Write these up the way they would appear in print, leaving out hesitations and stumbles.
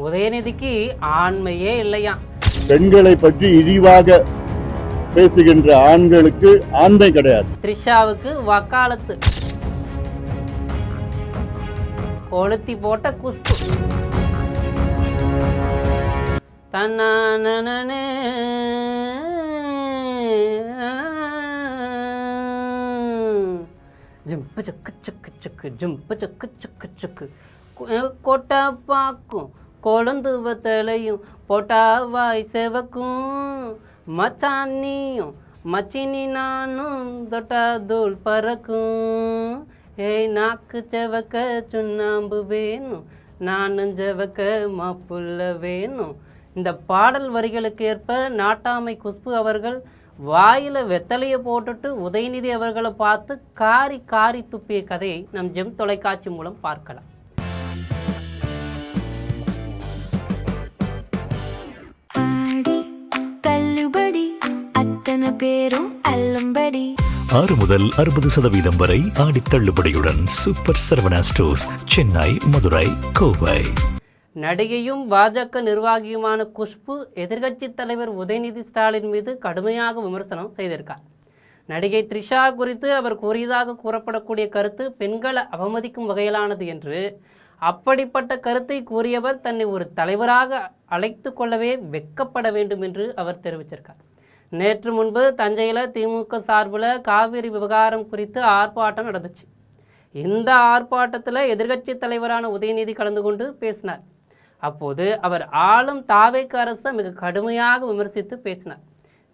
உதயநிதிக்கு ஆண்மையே இல்லையா? பெண்களை பற்றி இழிவாக பேசுகின்ற ஆண்களுக்கு ஆண்மை கிடையாது. த்ரிஷாவுக்கு வக்காலத்து, கொளுத்தி போட்ட குஷ்பு. தன்னானே ஜிம்பு சக்கு சக்கு சக்கு ஜிம்பு சக்கு சக்கு சக்கு கொட்டா பாக்கும் கொழுந்துவ தலையும் பொட்டாவாய் செவக்கும் மச்சானியும் மச்சினி நானும் தொட்டா தூள் பறக்கும். ஏய் நாக்கு செவக்க சுண்ணாம்பு வேணும், நானும் செவக்க மாப்புள்ள வேணும். இந்த பாடல் வரிகளுக்கு ஏற்ப நாட்டாமை குஷ்பு அவர்கள் வாயில் வெத்தலையை போட்டுட்டு உதயநிதி அவர்களை பார்த்து காரி காரி துப்பிய கதையை நம் ஜெம் தொலைக்காட்சி மூலம் பார்க்கலாம். பேரும் அல்லம்படி 6 முதல் 60% வரை ஆடி தள்ளுபடியுடன் சூப்பர் சரவணா ஸ்டோர்ஸ், சென்னை, மதுரை, கோவை. நடிகையும் பாஜக நிர்வாகியுமான குஷ்பு எதிர்க்கட்சி தலைவர் உதயநிதி ஸ்டாலின் மீது கடுமையாக விமர்சனம் செய்திருக்கார். நடிகை த்ரிஷா குறித்து அவர் கூறியதாக கூறப்படக்கூடிய கருத்து பெண்களை அவமதிக்கும் வகையிலானது என்று, அப்படிப்பட்ட கருத்தை கூறியவர் தன்னை ஒரு தலைவராக அழைத்து கொள்ளவே வெட்கப்பட வேண்டும் என்று அவர் தெரிவிச்சிருக்கார். நேற்று முன்பு தஞ்சையில் திமுக சார்பில் காவிரி விவகாரம் குறித்து ஆர்ப்பாட்டம் நடந்துச்சு. இந்த ஆர்ப்பாட்டத்தில் எதிர்க்கட்சி தலைவரான உதயநிதி கலந்து கொண்டு பேசினார். அப்போது அவர் ஆளும் தாவேக அரசை மிக கடுமையாக விமர்சித்து பேசினார்.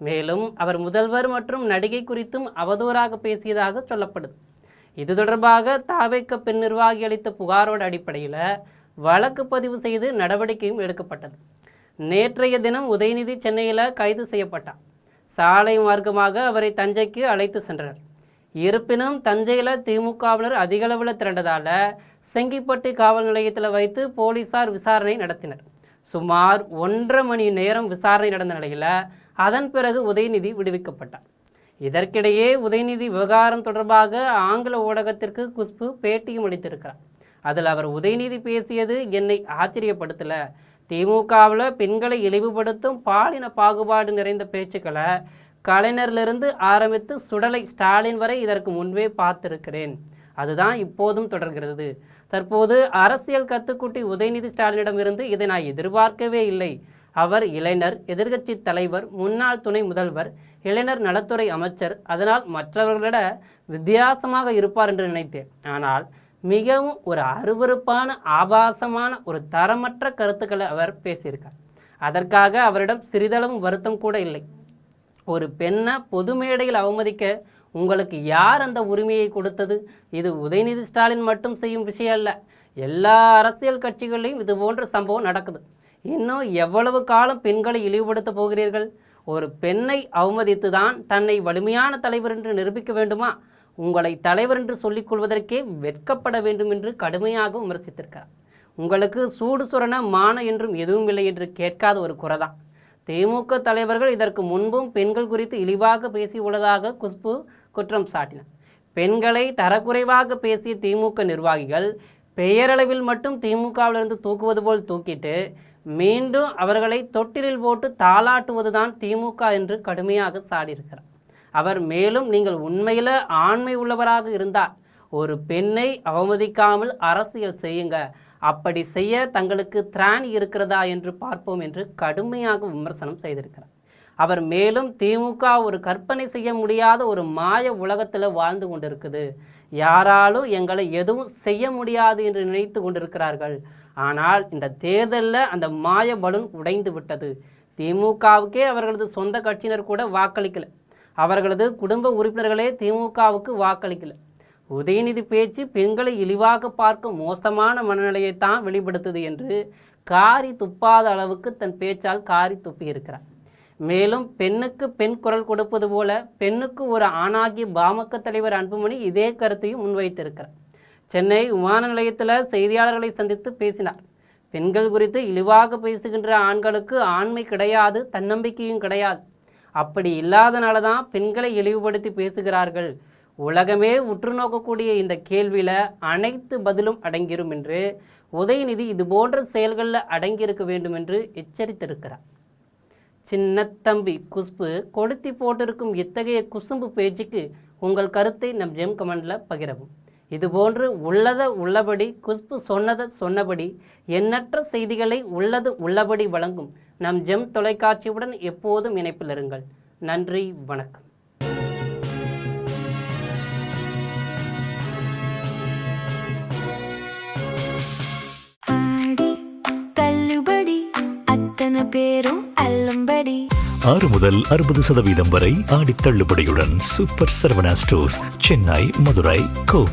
மேலும் அவர் முதல்வர் மற்றும் நடிகை குறித்தும் அவதூறாக பேசியதாக சொல்லப்படுது. இது தொடர்பாக தாவேக பெண் நிர்வாகி அளித்த புகாரோட அடிப்படையில் வழக்கு பதிவு செய்து நடவடிக்கையும் எடுக்கப்பட்டது. நேற்றைய தினம் உதயநிதி சென்னையில் கைது செய்யப்பட்டார். சாலை மார்க்கமாக அவரை தஞ்சைக்கு அழைத்து சென்றனர். இருப்பினும் தஞ்சையில் திமுகவினர் அதிகளவில் திரண்டதால் செங்கிப்பட்டு காவல் நிலையத்தில் வைத்து போலீசார் விசாரணை நடத்தினர். சுமார் 1.5 மணி நேரம் விசாரணை நடந்த நிலையில் அதன் பிறகு உதயநிதி விடுவிக்கப்பட்டார். இதற்கிடையே உதயநிதி விவகாரம் தொடர்பாக ஆங்கில ஊடகத்திற்கு குஷ்பு பேட்டியும் அளித்திருக்கிறார். அதில் அவர் உதயநிதி பேசியது என்னை ஆச்சரியப்படுத்தலை, திமுகவில் பெண்களை இழிவுபடுத்தும் பாலின பாகுபாடு நிறைந்த பேச்சுக்களை கலைஞரிலிருந்து ஆரம்பித்து சுடலை ஸ்டாலின் வரை இதற்கு முன்பே பார்த்திருக்கிறேன், அதுதான் இப்போதும் தொடர்கிறது. தற்போது அரசியல் கத்துக்குட்டி உதயநிதி ஸ்டாலினிடமிருந்து இதை நான் எதிர்பார்க்கவே இல்லை. அவர் இளைஞர், எதிர்க்கட்சி தலைவர், முன்னாள் துணை முதல்வர், இளைஞர் நலத்துறை அமைச்சர், அதனால் மற்றவர்களிட வித்தியாசமாக இருப்பார் என்று நினைத்தேன். ஆனால் மிகவும் ஒரு அருவருப்பான ஆபாசமான ஒரு தரமற்ற கருத்துக்களை அவர் பேசியிருக்கார். அதற்காக அவரிடம் சிறிதளவும் வருத்தம் கூட இல்லை. ஒரு பெண்ணை பொது மேடையில் அவமதிக்க உங்களுக்கு யார் அந்த உரிமையை கொடுத்தது? இது உதயநிதி ஸ்டாலின் மட்டும் செய்யும் விஷயம் அல்ல, எல்லா அரசியல் கட்சிகளையும் இது போன்ற சம்பவம் நடக்குது. இன்னும் எவ்வளவு காலம் பெண்களை இழிவுபடுத்த போகிறீர்கள்? ஒரு பெண்ணை அவமதித்து தான் தன்னை வலிமையான தலைவர் என்று நிரூபிக்க வேண்டுமா? உங்களை தலைவர் என்று சொல்லிக் கொள்வதற்கே வெட்கப்பட வேண்டும் என்று கடுமையாக விமர்சித்திருக்கிறார். உங்களுக்கு சூடு சுரண மான என்றும் எதுவும் இல்லை என்று கேட்காத ஒரு குறைதான். திமுக தலைவர்கள் இதற்கு முன்பும் பெண்கள் குறித்து இழிவாக பேசியுள்ளதாக குஷ்பு குற்றம் சாட்டினார். பெண்களை தரக்குறைவாக பேசிய திமுக நிர்வாகிகள் பெயரளவில் மட்டும் திமுகவிலிருந்து தூக்குவது போல் தூக்கிட்டு மீண்டும் அவர்களை தொட்டிலில் போட்டு தாளாட்டுவதுதான் திமுக என்று கடுமையாக சாடியிருக்கிறார். அவர் மேலும் நீங்கள் உண்மையில் ஆண்மை உள்ளவராக இருந்தால் ஒரு பெண்ணை அவமதிக்காமல் அரசியல் செய்யுங்க, அப்படி செய்ய தங்களுக்கு திராணி இருக்கிறதா என்று பார்ப்போம் என்று கடுமையாக விமர்சனம் செய்திருக்கிறார். அவர் மேலும் திமுக ஒரு கற்பனை செய்ய முடியாத ஒரு மாய உலகத்தில் வாழ்ந்து கொண்டிருக்குது, யாராலும் எங்களை எதுவும் செய்ய முடியாது என்று நினைத்து கொண்டிருக்கிறார்கள். ஆனால் இந்த தேர்தலில் அந்த மாய பலூன் உடைந்து விட்டது. திமுகவுக்கே அவர்களது சொந்த கட்சியினர் கூட வாக்களிக்கலை, அவர்களது குடும்ப உறுப்பினர்களே திமுகவுக்கு வாக்களிக்கலை. உதயநிதி பேச்சு பெண்களை இழிவாக பார்க்கும் மோசமான மனநிலையைத்தான் வெளிப்படுத்துது என்று காரி துப்பாத அளவுக்கு தன் பேச்சால் காரி துப்பி இருக்கிறார். மேலும் பெண்ணுக்கு பெண் குரல் கொடுப்பது போல பெண்ணுக்கு ஒரு ஆணாகிய பாமக தலைவர் அன்புமணி இதே கருத்தையும் முன்வைத்திருக்கிறார். சென்னை விமான நிலையத்தில் செய்தியாளர்களை சந்தித்து பேசினார். பெண்கள் குறித்து இழிவாக பேசுகின்ற ஆண்களுக்கு ஆண்மை கிடையாது, தன்னம்பிக்கையும் கிடையாது. அப்படி இல்லாதனால தான் பெண்களை இழிவுபடுத்தி பேசுகிறார்கள். உலகமே உற்று நோக்கக்கூடிய இந்த கேள்வியில் அனைத்து பதிலும் அடங்கிடும் என்று உதயநிதி இதுபோன்ற செயல்களில் அடங்கியிருக்க வேண்டும் என்று எச்சரித்திருக்கிறார். சின்ன தம்பி குஷ்பு கொளுத்தி போட்டிருக்கும் இத்தகைய குசும்பு பேச்சுக்கு உங்கள் கருத்தை நம் ஜெம் கமெண்டில் பகிரவும். இதுபோன்று உள்ளதை உள்ளபடி குஷ்பு சொன்னதை சொன்னபடி எண்ணற்ற செய்திகளை உள்ளது உள்ளபடி வழங்கும் நம் ஜெம் தொலைக்காட்சியுடன் எப்போதும் இணைப்பில் இருங்கள். நன்றி, வணக்கம். தள்ளுபடி அத்தனை பேரும் அள்ளும்படி 6 முதல் 60% வரை ஆடி தள்ளுபடியுடன் சூப்பர் சரவணா ஸ்டோர்ஸ், சென்னை, மதுரை, கோவை.